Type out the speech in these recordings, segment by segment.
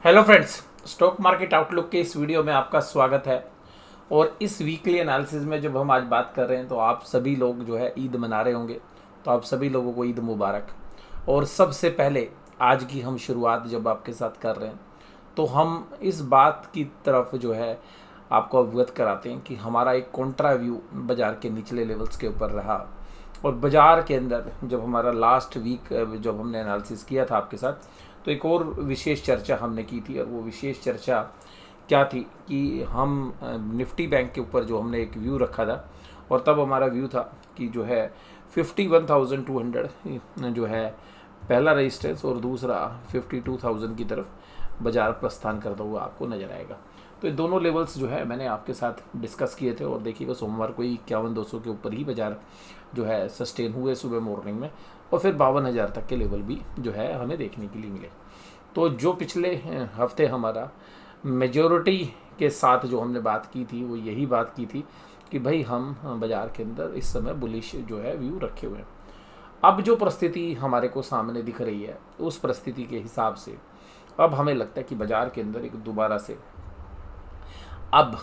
Hello friends, stock market outlook के इस video में आपका स्वागत है। और इस वीकली एनालिसिस में जब हम आज बात कर रहे हैं तो आप सभी लोग जो है ईद मना रहे होंगे, तो आप सभी लोगों को ईद मुबारक। और सबसे पहले आज की हम शुरुआत जब आपके साथ कर रहे हैं तो हम इस बात की तरफ जो है आपको अवगत कराते हैं कि हमारा एक कॉन्ट्रा व्यू बाज़ार के निचले लेवल्स के ऊपर रहा। और बाज़ार के अंदर जब हमारा लास्ट वीक जब हमने एनालिसिस किया था आपके साथ, तो एक और विशेष चर्चा हमने की थी। और वो विशेष चर्चा क्या थी कि हम निफ्टी बैंक के ऊपर जो हमने एक व्यू रखा था, और तब हमारा व्यू था कि जो है 51,200 जो है पहला रेजिस्टेंस और दूसरा 52,000 की तरफ बाजार प्रस्थान करता हुआ आपको नज़र आएगा। तो ये दोनों लेवल्स जो है मैंने आपके साथ डिस्कस किए थे। और देखिएगा सोमवार को ही 51,200 के ऊपर ही बाजार जो है सस्टेन हुए सुबह मॉर्निंग में, और फिर 52,000 तक के लेवल भी जो है हमें देखने के लिए मिले। तो जो पिछले हफ्ते हमारा मेजॉरिटी के साथ जो हमने बात की थी वो यही बात की थी कि भाई हम बाज़ार के अंदर इस समय बुलिश जो है व्यू रखे हुए हैं। अब जो परिस्थिति हमारे को सामने दिख रही है उस परिस्थिति के हिसाब से अब हमें लगता है कि बाज़ार के अंदर एक दोबारा से अब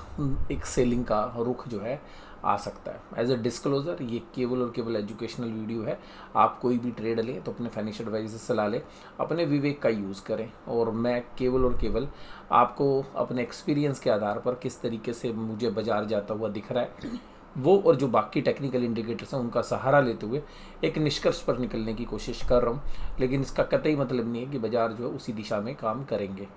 एक सेलिंग का रुख जो है आ सकता है। एज ए डिस्क्लोज़र, ये केवल और केवल एजुकेशनल वीडियो है। आप कोई भी ट्रेड लें तो अपने फाइनेंशियल एडवाइजर से सलाह लें, अपने विवेक का यूज़ करें। और मैं केवल और केवल आपको अपने एक्सपीरियंस के आधार पर किस तरीके से मुझे बाजार जाता हुआ दिख रहा है वो, और जो बाकी टेक्निकल इंडिकेटर्स हैं उनका सहारा लेते हुए एक निष्कर्ष पर निकलने की कोशिश कर रहा हूँ। लेकिन इसका कतई मतलब नहीं है कि बाज़ार जो है उसी दिशा में काम करेंगे।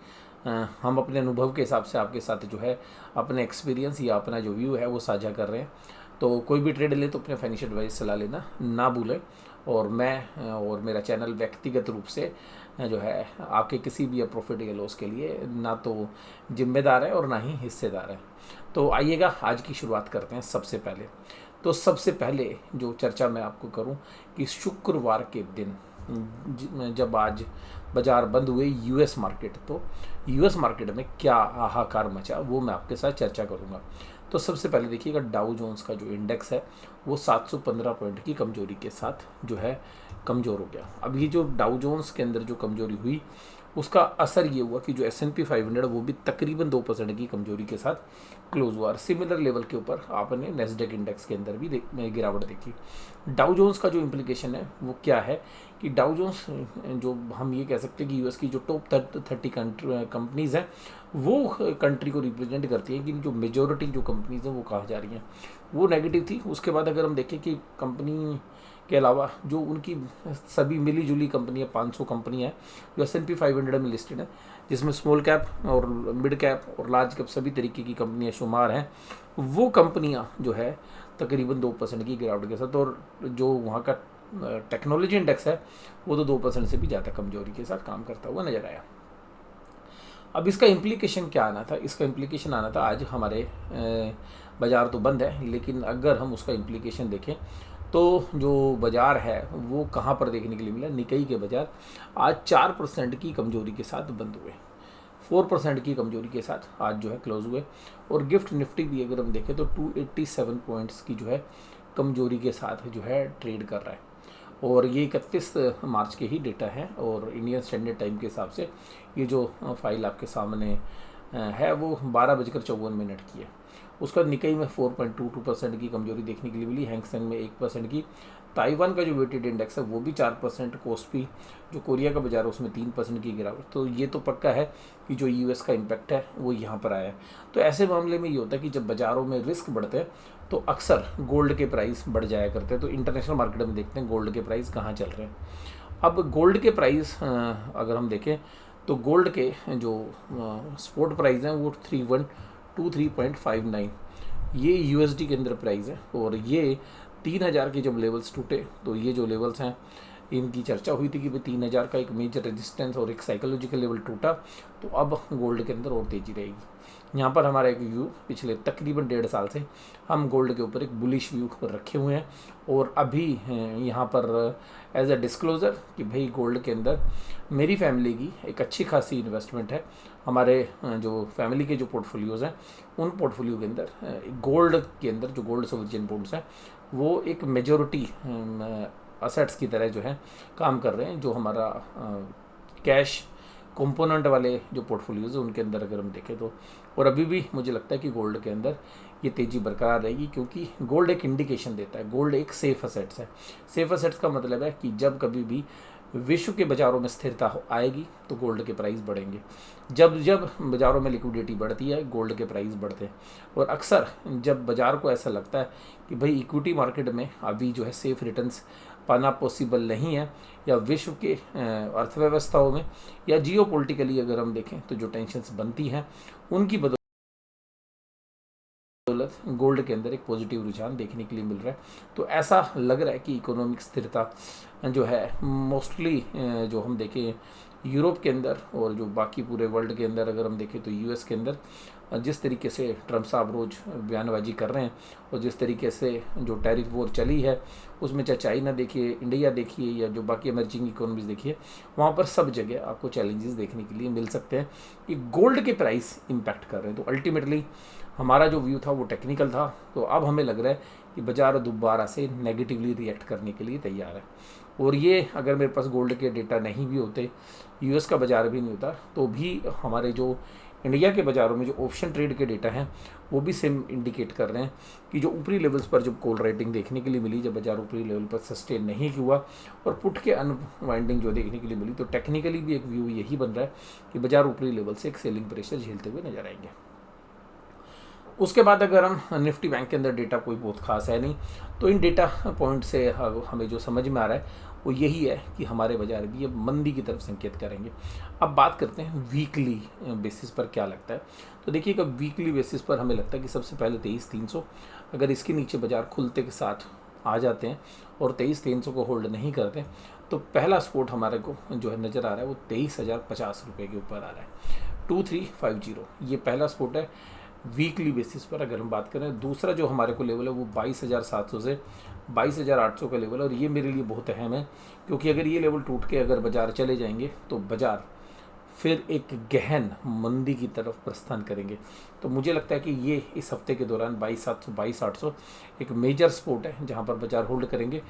हम अपने अनुभव के हिसाब से आपके साथ जो है अपने एक्सपीरियंस या अपना जो व्यू है वो साझा कर रहे हैं। तो कोई भी ट्रेड ले तो अपने फाइनेंशियल एडवाइस सलाह लेना ना भूलें। और मैं और मेरा चैनल व्यक्तिगत रूप से जो है आपके किसी भी प्रॉफिट या लॉस के लिए ना तो जिम्मेदार है और ना ही हिस्सेदार है। तो आइएगा आज की शुरुआत करते हैं। सबसे पहले जो चर्चा मैं आपको करूं कि शुक्रवार के दिन जब आज बाज़ार बंद हुए यूएस मार्केट, तो यूएस मार्केट में क्या हाहाकार मचा वो मैं आपके साथ चर्चा करूंगा। तो सबसे पहले देखिएगा डाउ जोन्स का जो इंडेक्स है वो 715 पॉइंट की कमजोरी के साथ जो है कमज़ोर हो गया। अब ये जो डाउ जोन्स के अंदर जो कमजोरी हुई उसका असर ये हुआ कि जो S&P 500 वो भी तकरीबन 2% की कमजोरी के साथ क्लोज हुआ। सिमिलर लेवल के ऊपर आपने नेस्डेक इंडेक्स के अंदर भी गिरावट देखी। डाउ जोन्स का जो इम्प्लीकेशन है वो क्या है कि डाउ जोन्स जो हम ये कह सकते हैं कि यूएस की जो टॉप 30 कंपनीज़ हैं वो कंट्री को रिप्रेजेंट करती हैं, कि जो मेजॉरिटी जो कंपनीज़ हैं वो कहाँ जा रही हैं, वो नेगेटिव थी। उसके बाद अगर हम देखें कि कंपनी के अलावा जो उनकी सभी मिली जुली कंपनियाँ 500 कंपनियाँ हैं जो S&P 500 में लिस्टेड है, जिसमें स्मॉल कैप और मिड कैप और लार्ज कैप सभी तरीके की कंपनियाँ शुमार हैं, वो कंपनियाँ जो है तकरीबन 2% की गिरावट के साथ, और जो वहाँ का टेक्नोलॉजी इंडेक्स है वो तो 2% से भी ज़्यादा कमजोरी के साथ काम करता हुआ नजर आया। अब इसका इम्प्लीकेशन क्या आना था? इसका इम्प्लीकेशन आना था आज हमारे बाज़ार तो बंद है, लेकिन अगर हम उसका इम्प्लीकेशन देखें तो जो बाज़ार है वो कहाँ पर देखने के लिए मिला। निकई के बाज़ार आज 4% की कमजोरी के साथ बंद हुए, 4% की कमजोरी के साथ आज जो है क्लोज हुए। और गिफ्ट निफ्टी भी अगर हम देखें तो 287 पॉइंट्स की जो है कमजोरी के साथ जो है ट्रेड कर रहा है। और ये 31 मार्च के ही डेटा है, और इंडियन स्टैंडर्ड टाइम के हिसाब से ये जो फाइल आपके सामने है वो 12:54 की है। उसका निकई में 4.22% की कमजोरी देखने के लिए मिली, हैंगसेंग में 1% की। ताइवान का जो वेटेड इंडेक्स है वो भी 4%, कोस्पी जो कोरिया का बाजार है उसमें 3% की गिरावट। तो ये तो पक्का है कि जो यूएस का इम्पैक्ट है वो यहाँ पर आया है। तो ऐसे मामले में ये होता है कि जब बाज़ारों में रिस्क बढ़ते हैं तो अक्सर गोल्ड के प्राइस बढ़ जाया करते हैं। तो इंटरनेशनल मार्केट में देखते हैं गोल्ड के प्राइस कहाँ चल रहे हैं। अब गोल्ड के प्राइस अगर हम देखें तो गोल्ड के जो स्पॉट प्राइस हैं वो 3123.59 ये यूएसडी के अंदर प्राइस है। और ये 3,000 के जब लेवल्स टूटे तो ये जो लेवल्स हैं इनकी चर्चा हुई थी कि भाई 3,000 का एक मेजर रेजिस्टेंस और एक साइकोलॉजिकल लेवल टूटा तो अब गोल्ड के अंदर और तेज़ी रहेगी। यहाँ पर हमारा एक व्यू पिछले तकरीबन 1.5 साल से हम गोल्ड के ऊपर एक बुलिश व्यू रखे हुए हैं। और अभी यहाँ पर एज अ डिस्क्लोज़र कि भाई गोल्ड के अंदर मेरी फैमिली की एक अच्छी खासी इन्वेस्टमेंट है। हमारे जो फैमिली के जो पोर्टफोलियोज़ हैं उन पोर्टफोलियो के अंदर गोल्ड के अंदर जो गोल्ड सोवरेन बॉन्ड्स हैं वो एक मेजॉरिटी असेट्स की तरह जो है काम कर रहे हैं। जो हमारा कैश कंपोनेंट वाले जो पोर्टफोलियोज हैं उनके अंदर अगर हम देखें तो। और अभी भी मुझे लगता है कि गोल्ड के अंदर ये तेज़ी बरकरार रहेगी, क्योंकि गोल्ड एक इंडिकेशन देता है, गोल्ड एक सेफ असेट्स है। सेफ असेट्स का मतलब है कि जब कभी भी विश्व के बाज़ारों में स्थिरता आएगी तो गोल्ड के प्राइस बढ़ेंगे। जब जब बाज़ारों में लिक्विडिटी बढ़ती है गोल्ड के प्राइस बढ़ते हैं। और अक्सर जब बाज़ार को ऐसा लगता है कि भाई इक्विटी मार्केट में अभी जो है सेफ रिटर्न्स पाना पॉसिबल नहीं है, या विश्व के अर्थव्यवस्थाओं में या जियो पोलिटिकली अगर हम देखें तो जो टेंशन्स बनती हैं उनकी बदौलत गोल्ड के अंदर एक पॉजिटिव रुझान देखने के लिए मिल रहा है। तो ऐसा लग रहा है कि इकोनॉमिक स्थिरता जो है मोस्टली जो हम देखें यूरोप के अंदर और जो बाकी पूरे वर्ल्ड के अंदर अगर हम देखें तो यूएस के अंदर जिस तरीके से ट्रम्प साहब रोज़ बयानबाजी कर रहे हैं और जिस तरीके से जो टैरिफ वॉर चली है उसमें चाहे चाइना देखिए, इंडिया देखिए या जो बाकी इमर्जिंग इकोनॉमीज देखिए, वहाँ पर सब जगह आपको चैलेंजेस देखने के लिए मिल सकते हैं कि गोल्ड के प्राइस इम्पैक्ट कर रहे हैं। तो अल्टीमेटली हमारा जो व्यू था वो टेक्निकल था, तो अब हमें लग रहा है कि बाज़ार दोबारा से नेगेटिवली रिएक्ट करने के लिए तैयार है। और ये अगर मेरे पास गोल्ड के डेटा नहीं भी होते, यूएस का बाज़ार भी नहीं होता, तो भी हमारे जो इंडिया के बाज़ारों में जो ऑप्शन ट्रेड के डेटा हैं वो भी सेम इंडिकेट कर रहे हैं कि जो ऊपरी लेवल्स पर जब कॉल राइटिंग देखने के लिए मिली, जब बाज़ार ऊपरी लेवल पर सस्टेन नहीं हुआ और पुट के अनवाइंडिंग जो देखने के लिए मिली, तो टेक्निकली भी एक व्यू यही बन रहा है कि बाज़ार ऊपरी लेवल से एक सेलिंग प्रेशर झेलते हुए नजर आएंगे। उसके बाद अगर हम निफ्टी बैंक के अंदर डेटा कोई बहुत खास है नहीं, तो इन डेटा पॉइंट से हमें जो समझ में आ रहा है वो यही है कि हमारे बाजार भी अब मंदी की तरफ संकेत करेंगे। अब बात करते हैं वीकली बेसिस पर क्या लगता है। तो देखिए कब वीकली बेसिस पर हमें लगता है कि सबसे पहले 23,300 अगर इसके नीचे बाजार खुलते के साथ आ जाते हैं और 23,300 को होल्ड नहीं करते, तो पहला सपोर्ट हमारे को जो है नज़र आ रहा है वो 23,050 रुपये के ऊपर आ रहा है। 2350 ये पहला सपोर्ट है वीकली बेसिस पर अगर हम बात करें। दूसरा जो हमारे को लेवल है वो 22,700 से 22,800 का लेवल है, और ये मेरे लिए बहुत अहम है, क्योंकि अगर ये लेवल टूट के अगर बाज़ार चले जाएंगे तो बाज़ार फिर एक गहन मंदी की तरफ प्रस्थान करेंगे। तो मुझे लगता है कि ये इस हफ्ते के दौरान 22,700 22,800 एक मेजर सपोर्ट है जहां पर बाज़ार होल्ड करेंगे,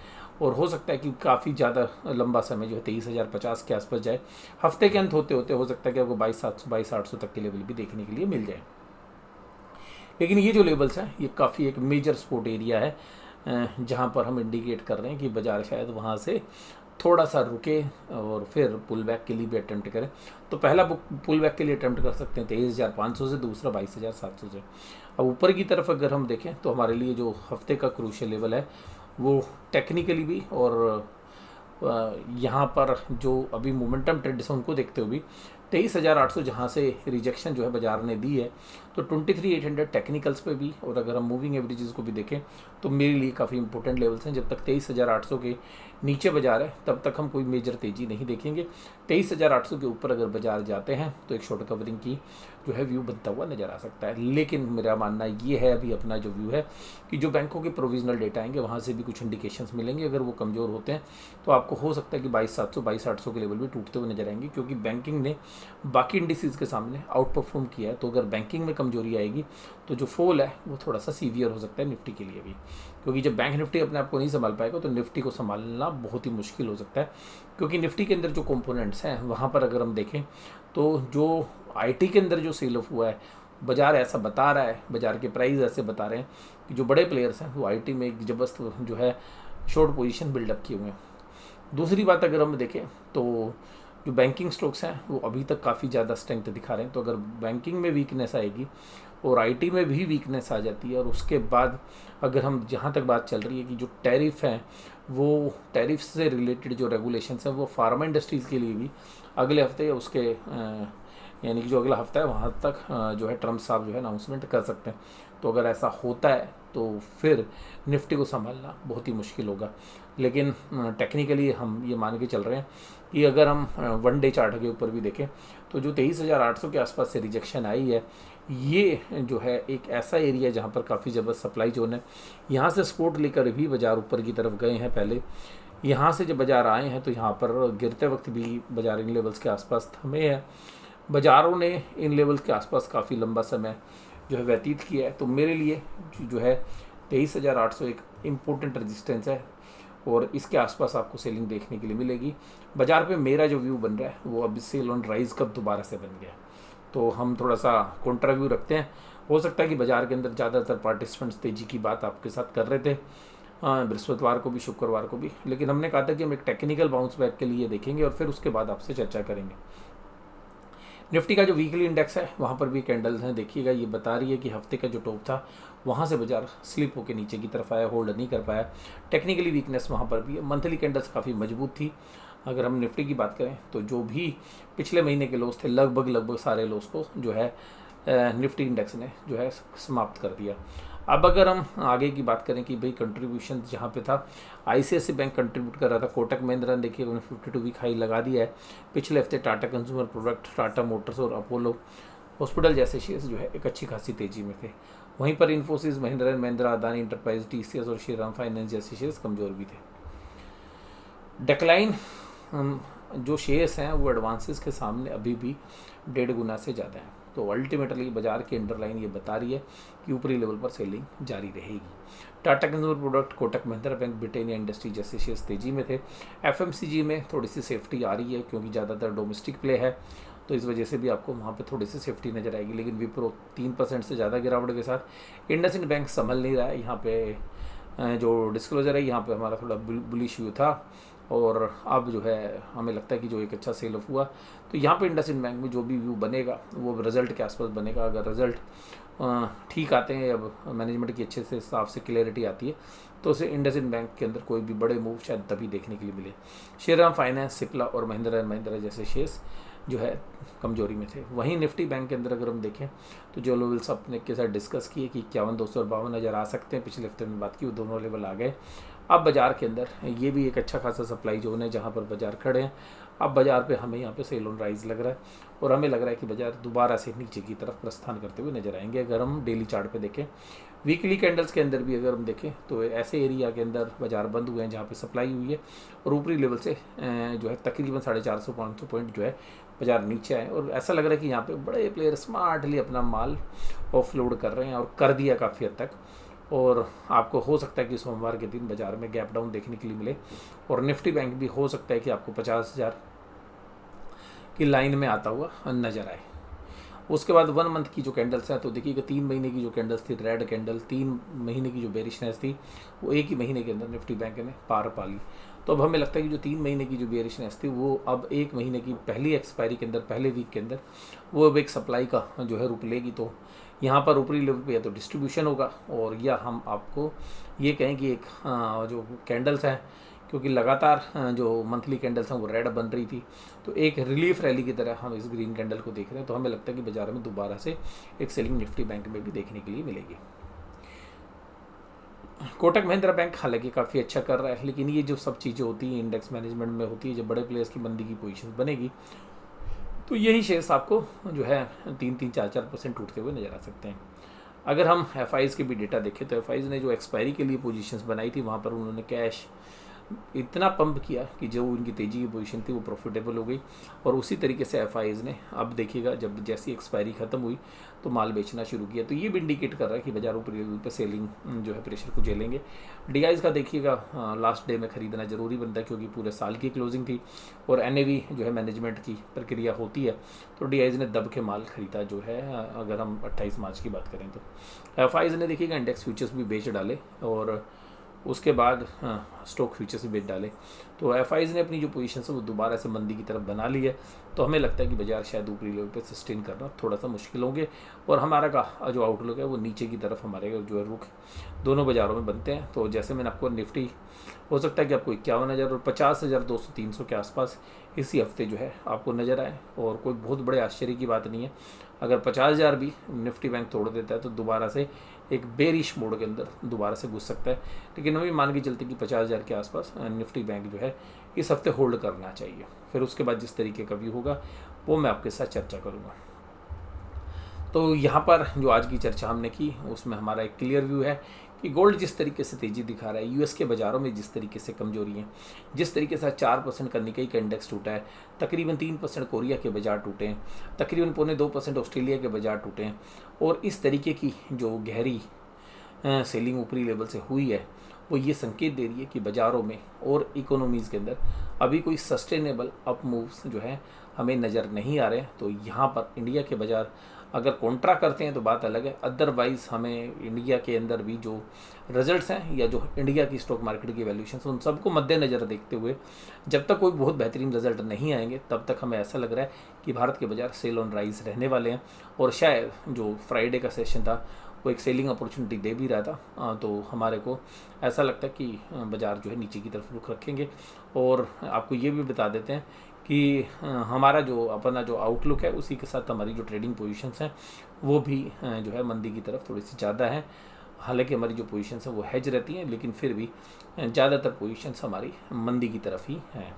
और हो सकता है कि काफ़ी ज़्यादा लंबा समय जो है 23,050 के आसपास जाए। हफ्ते के अंत होते होते हो सकता है कि आपको 22,700 22,800 तक के लेवल भी देखने के लिए मिल जाए। लेकिन ये जो लेवल्स हैं ये काफ़ी एक मेजर सपोर्ट एरिया है जहाँ पर हम इंडिकेट कर रहे हैं कि बाज़ार शायद वहाँ से थोड़ा सा रुके और फिर पुल बैक के लिए भी अटैम्प्ट करें। तो पहला पुल बैक के लिए अटैम्प्ट कर सकते हैं 23,500 से, दूसरा 22,700 से। अब ऊपर की तरफ अगर हम देखें तो हमारे लिए जो हफ्ते का क्रूशियल लेवल है वो टेक्निकली भी और यहाँ पर जो अभी मोमेंटम ट्रेंड्स हैं उनको देखते हुए भी 23,800 जहाँ से रिजेक्शन जो है बाजार ने दी है, तो 23,800 टेक्निकल्स पे भी, और अगर हम मूविंग एवरेजेस को भी देखें तो मेरे लिए काफ़ी इंपॉर्टेंट लेवल्स हैं। जब तक 23,800 के नीचे बाजार है तब तक हम कोई मेजर तेज़ी नहीं देखेंगे। 23,800 के ऊपर अगर बाजार जाते हैं तो एक शॉर्ट कवरिंग की जो है व्यू बनता हुआ नज़र आ सकता है। लेकिन मेरा मानना ये है अभी अपना जो व्यू है कि जो बैंकों के प्रोविजनल डेटा आएंगे वहाँ से भी कुछ इंडिकेशंस मिलेंगे। अगर वो कमज़ोर होते हैं तो आपको हो सकता है कि 22,700 22,800 के लेवल भी टूटते हुए नजर आएंगे, क्योंकि बैंकिंग ने बाकी इंडिसेस के सामने आउट परफॉर्म किया है। तो अगर बैंकिंग में कमजोरी आएगी तो जो फॉल है वो थोड़ा सा सीवियर हो सकता है निफ्टी के लिए भी, क्योंकि जब बैंक निफ्टी अपने आप को नहीं संभाल पाएगा तो निफ्टी को संभालना बहुत ही मुश्किल हो सकता है। क्योंकि निफ्टी के अंदर जो कंपोनेंट्स हैं वहाँ पर अगर हम देखें तो जो आईटी के अंदर जो सेल ऑफ हुआ है, बाजार ऐसा बता रहा है, बाजार के प्राइस ऐसे बता रहे हैं कि जो बड़े प्लेयर्स हैं वो आईटी में एक जबरदस्त जो है शॉर्ट पोजीशन बिल्डअप किए हुए हैं। दूसरी बात अगर हम देखें तो जो बैंकिंग स्टॉक्स हैं वो अभी तक काफ़ी ज़्यादा स्ट्रेंथ दिखा रहे हैं। तो अगर बैंकिंग में वीकनेस आएगी और आईटी में भी वीकनेस आ जाती है, और उसके बाद अगर हम जहाँ तक बात चल रही है कि जो टैरिफ हैं वो टैरिफ से रिलेटेड जो रेगुलेशंस हैं वो फार्मा इंडस्ट्रीज़ के लिए भी अगले हफ्ते या उसके यानी कि जो अगला हफ्ता है वहाँ तक जो है ट्रम्प साहब जो है अनाउंसमेंट कर सकते हैं। तो अगर ऐसा होता है तो फिर निफ्टी को संभालना बहुत ही मुश्किल होगा। लेकिन टेक्निकली हम ये मान के चल रहे हैं कि अगर हम वन डे चार्ट के ऊपर भी देखें तो जो 23,800 के आसपास से रिजेक्शन आई है, ये जो है एक ऐसा एरिया है जहाँ पर काफ़ी ज़बरदस्त सप्लाई जोन है। यहाँ से सपोर्ट लेकर भी बाज़ार ऊपर की तरफ गए हैं पहले। यहाँ से जब बाज़ार आए हैं तो यहाँ पर गिरते वक्त भी बाज़ार इन लेवल्स के आसपास थमे हैं। बाज़ारों ने इन लेवल्स के आसपास काफ़ी लंबा समय जो है व्यतीत किया है। तो मेरे लिए जो है 23,800 एक इम्पोर्टेंट रेजिस्टेंस है, और इसके आसपास आपको सेलिंग देखने के लिए मिलेगी। बाजार पे मेरा जो व्यू बन रहा है वो अब सेल ऑन राइज कब दोबारा से बन गया, तो हम थोड़ा सा कॉन्ट्रा व्यू रखते हैं। हो सकता है कि बाजार के अंदर ज़्यादातर पार्टिसिपेंट्स तेजी की बात आपके साथ कर रहे थे बृहस्पतिवार को भी, शुक्रवार को भी, लेकिन हमने कहा था कि हम एक टेक्निकल बाउंस बैक के लिए देखेंगे और फिर उसके बाद आपसे चर्चा करेंगे। निफ्टी का जो वीकली इंडेक्स है वहाँ पर भी कैंडल्स हैं, देखिएगा ये बता रही है कि हफ्ते का जो टॉप था वहाँ से बाजार स्लिप होकर नीचे की तरफ आया, होल्ड नहीं कर पाया। टेक्निकली वीकनेस वहाँ पर भी है। मंथली कैंडल्स काफ़ी मजबूत थी। अगर हम निफ्टी की बात करें तो जो भी पिछले महीने के लोस थे लगभग सारे लोस को जो है निफ्टी इंडेक्स ने जो है समाप्त कर दिया। अब अगर हम आगे की बात करें कि भाई कंट्रीब्यूशन जहाँ पे था, आईसीआईसीआई बैंक कंट्रीब्यूट कर रहा था, कोटक महिंद्रा ने देखिए उन्होंने 52 वीक हाई लगा दिया है। पिछले हफ्ते Tata consumer product, Tata Motors और अपोलो हॉस्पिटल जैसे शेयर्स जो है एक अच्छी खासी तेजी में थे। वहीं पर Infosys, Mahindra and Mahindra, Adani enterprise, TCS और श्रीराम फाइनेंस जैसे शेयर्स कमज़ोर भी थे। डिक्लाइन जो शेयर्स हैं वो एडवांसेस के सामने अभी भी 1.5 गुना से ज़्यादा है। तो अल्टीमेटली बाजार की अंडरलाइन ये बता रही है कि ऊपरी लेवल पर सेलिंग जारी रहेगी। Tata consumer product, Kotak Mahindra bank, Britannia industry जैसे शेयर्स तेजी में थे। एफएमसीजी में थोड़ी सी सेफ्टी आ रही है क्योंकि ज़्यादातर डोमेस्टिक प्ले है, तो इस वजह से भी आपको वहाँ पे थोड़ी सी सेफ्टी नज़र आएगी। लेकिन विप्रो 3% से ज़्यादा गिरावट के साथ, इंडसइंड बैंक संभल नहीं रहा है। यहाँ पे जो डिस्क्लोजर है यहाँ पे हमारा थोड़ा बुलिश व्यू था और अब जो है हमें लगता है कि जो एक अच्छा सेल ऑफ हुआ, तो यहाँ पे इंडसइंड बैंक में जो भी व्यू बनेगा वो रिजल्ट के आसपास बनेगा। अगर रिजल्ट ठीक आते हैं, अब मैनेजमेंट की अच्छे से साफ से क्लियरिटी आती है, तो उसे इंडसइंड बैंक के अंदर कोई भी बड़े मूव शायद तभी देखने के लिए मिले। श्रीराम फाइनेंस, सिप्ला और महिंद्रा एंड महिंद्रा जैसे शेयर्स जो है कमजोरी में थे। वहीं निफ्टी बैंक के अंदर अगर हम देखें तो जो लेवल्स अपने के साथ डिस्कस किए कि 51,200 और 52,000 आ सकते हैं, पिछले हफ्ते में बात की, वो दोनों लेवल आ गए। अब बाजार के अंदर ये भी एक अच्छा खासा सप्लाई जोन है जहाँ पर बाजार खड़े हैं। अब बाजार पे हमें यहाँ पे सेल ऑन राइज लग रहा है और हमें लग रहा है कि बाजार दोबारा से नीचे की तरफ प्रस्थान करते हुए नजर आएंगे। अगर हम डेली चार्ट पे देखें, वीकली कैंडल्स के अंदर भी अगर हम देखें तो ऐसे एरिया के अंदर बाजार बंद हुए हैं जहाँ पे सप्लाई हुई है और ऊपरी लेवल से जो है तकरीबन 450-500 पॉइंट जो है बाजार नीचे आए और ऐसा लग रहा है कि यहाँ पे बड़े प्लेयर स्मार्टली अपना माल ऑफलोड कर रहे हैं और कर दिया काफ़ी हद तक। और आपको हो सकता है कि सोमवार के दिन बाजार में गैप डाउन देखने के लिए मिले और निफ्टी बैंक भी हो सकता है कि आपको 50,000 की लाइन में आता हुआ नजर आए। उसके बाद 1 मंथ की जो कैंडल्स हैं तो देखिएगा 3 महीने की जो कैंडल्स थी रेड कैंडल, 3 महीने की जो बेरिशनेस थी वो एक ही महीने के अंदर निफ्टी बैंक ने पार पा ली। तो अब हमें लगता है कि जो 3 महीने की जो बेरिशनेस थी वो अब 1 महीने की पहली एक्सपायरी के अंदर, पहले वीक के अंदर वो अब एक सप्लाई का जो है रूप लेगी। तो यहाँ पर ऊपरी लेवल पे या तो डिस्ट्रीब्यूशन होगा और या हम आपको ये कहें कि एक जो कैंडल्स हैं, क्योंकि लगातार जो मंथली कैंडल्स हैं वो रेड बन रही थी, तो एक रिलीफ रैली की तरह हम इस ग्रीन कैंडल को देख रहे हैं। तो हमें लगता है कि बाजार में दोबारा से एक सेलिंग निफ्टी बैंक में भी देखने के लिए मिलेगी। कोटक महिंद्रा बैंक हालांकि काफ़ी अच्छा कर रहा है, लेकिन ये जो सब चीज़ें होती हैं इंडेक्स मैनेजमेंट में होती है, जब बड़े प्लेयर्स की मंदी की पोजीशन बनेगी तो यही शेयर्स आपको जो है 3-4% टूटते हुए नजर आ सकते हैं। अगर हम एफआईज के भी डेटा देखें तो एफआईज ने जो एक्सपायरी के लिए पोजीशंस बनाई थी वहाँ पर उन्होंने कैश इतना पंप किया कि जो उनकी तेजी की पोजीशन थी वो प्रॉफिटेबल हो गई और उसी तरीके से एफआईज ने अब देखिएगा जब जैसी एक्सपायरी ख़त्म हुई तो माल बेचना शुरू किया। तो ये भी इंडिकेट कर रहा है कि बाजार ऊपरी लेवल पे सेलिंग जो है प्रेशर को झेलेंगे। डीआईज का देखिएगा लास्ट डे में ख़रीदना ज़रूरी बनता है क्योंकि पूरे साल की क्लोजिंग थी और एनएवी जो है मैनेजमेंट की प्रक्रिया होती है, तो डीआईज ने दब के माल खरीदा जो है। अगर हम 28 मार्च की बात करें तो एफआईज ने देखिएगा इंडेक्स फ्यूचर्स भी बेच डाले और उसके बाद स्टॉक फ्यूचर्स भी बेच डाले। तो एफआईज ने अपनी जो पोजीशन है वो दोबारा से मंदी की तरफ बना ली है। तो हमें लगता है कि बाजार शायद ऊपरी लेवल पे सस्टेन करना थोड़ा सा मुश्किल होंगे और हमारा का जो आउटलुक है वो नीचे की तरफ हमारे जो है रुख दोनों बाज़ारों में बनते हैं। तो जैसे मैंने आपको निफ्टी हो सकता है कि आपको 51,000 और 50,200-300 के आसपास इसी हफ्ते जो है आपको नज़र आए और कोई बहुत बड़े आश्चर्य की बात नहीं है। अगर 50,000 भी निफ्टी बैंक तोड़ देता है तो दोबारा से एक बेरिश मोड के अंदर दोबारा से घुस सकता है, लेकिन हम भी मान के चलते कि 50,000 के आसपास निफ्टी बैंक जो है इस हफ्ते होल्ड करना चाहिए। फिर उसके बाद जिस तरीके का व्यू होगा वो मैं आपके साथ चर्चा करूँगा। तो यहाँ पर जो आज की चर्चा हमने की उसमें हमारा एक क्लियर व्यू है कि गोल्ड जिस तरीके से तेज़ी दिखा रहा है, यूएस के बाज़ारों में जिस तरीके से कमजोरी है, जिस तरीके से 4% का निकाई का इंडेक्स टूटा है, तकरीबन 3% कोरिया के बाज़ार टूटे हैं, तकरीबन 2.25% ऑस्ट्रेलिया के बाज़ार टूटे हैं और इस तरीके की जो गहरी सेलिंग ऊपरी लेवल से हुई है वो ये संकेत दे रही है कि बाज़ारों में और इकोनॉमीज़ के अंदर अभी कोई सस्टेनेबल अप मूव्स जो है हमें नज़र नहीं आ रहे हैं। तो यहाँ पर इंडिया के बाज़ार अगर कॉन्ट्रा करते हैं तो बात अलग है, अदरवाइज़ हमें इंडिया के अंदर भी जो रिजल्ट्स हैं या जो इंडिया की स्टॉक मार्केट की वैल्यूएशन उन सबको मद्देनज़र देखते हुए जब तक कोई बहुत बेहतरीन रिजल्ट नहीं आएंगे तब तक हमें ऐसा लग रहा है कि भारत के बाज़ार सेल ऑन राइज रहने वाले हैं। और शायद जो फ्राइडे का सेशन था वो एक सेलिंग अपॉर्चुनिटी दे भी रहा था, तो हमारे को ऐसा लगता है कि बाज़ार जो है नीचे की तरफ रुख रखेंगे। और आपको ये भी बता देते हैं कि हमारा जो अपना जो आउटलुक है उसी के साथ हमारी जो ट्रेडिंग पोजीशंस हैं वो भी जो है मंदी की तरफ थोड़ी सी ज़्यादा है। हालांकि हमारी जो पोजीशंस हैं वो हेज रहती हैं, लेकिन फिर भी ज़्यादातर पोजीशंस हमारी मंदी की तरफ ही हैं।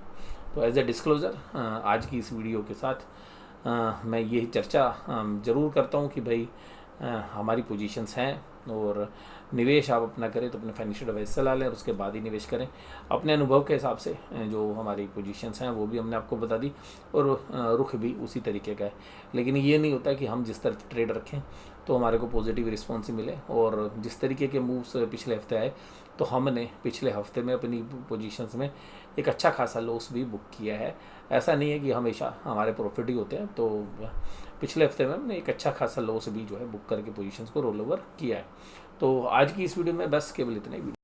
तो एज ए डिस्क्लोज़र आज की इस वीडियो के साथ मैं ये चर्चा ज़रूर करता हूँ कि भाई हमारी पोजीशंस हैं और निवेश आप अपना करें तो अपने फाइनेंशियल एडवाइस सलाह लें और उसके बाद ही निवेश करें। अपने अनुभव के हिसाब से जो हमारी पोजीशंस हैं वो भी हमने आपको बता दी और रुख भी उसी तरीके का है। लेकिन ये नहीं होता कि हम जिस तरह ट्रेड रखें तो हमारे को पॉजिटिव रिस्पॉन्स ही मिले। और जिस तरीके के मूव्स पिछले हफ्ते आए तो हमने पिछले हफ्ते में अपनी पोजीशंस में एक अच्छा खासा लॉस भी बुक किया है। ऐसा नहीं है कि हमेशा हमारे प्रॉफिट ही होते हैं, तो पिछले हफ्ते में हमने एक अच्छा खासा लॉस भी जो है बुक करके पोजीशंस को रोल ओवर किया है। तो आज की इस वीडियो में बस केवल इतना ही।